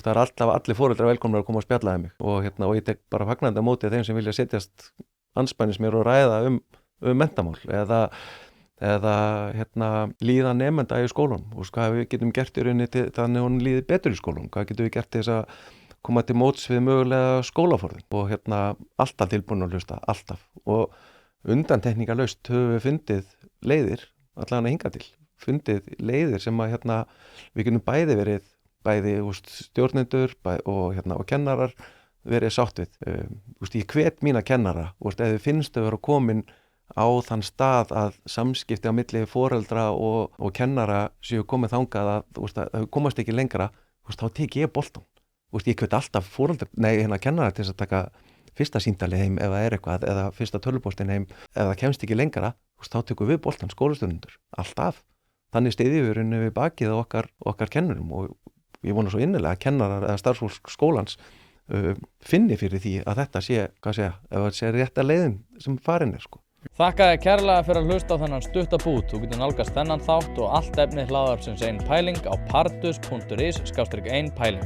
það er alltaf allir foreldrar velkomnir að koma og spjalla við mig og ég tek bara fagnandi á móti þeim sem vilja setjast andspænis mér og ræða um menntamál eða líðan nemenda í skólanum og hvað við getum gert í rauninni þannig að hún líði betur í skólanum, hvað getum við gert til þess að koma til móts við mögulega skólaforðin og alltaf tilbúin að hlusta, alltaf og undantekningarlaust höfum við fundið leiðir, allavega hingað til fundið leiðir sem að við getum bæði stjórnendur og kennarar verið sátt við ég hvet mína kennara ef þið finnst að vera komin á þann stað að samskipti á milli foreldra og kennara séu komið þangað að þau komast ekki lengra þá tek ég boltann ég hvet alltaf kennara til þess að taka fyrsta símtalið heim ef það eitthvað eða fyrsta tölvupóstinn heim ef það kemst ekki lengra þá tökum við boltann skólastjórnendur alltaf þannig styðjum við bakið á okkar kennurum og ég vona svo innilega að kennarar eða starfsfólk skólans finni fyrir því að þetta sé ef það sé rétta leiðin sem farin sko. Þakka þér kærlega fyrir að hlusta á þennan stutta bút. Þú getur nálgast þennan þátt og allt efni hlaðvarpsins Ein Pæling á pardus.is/ein pæling.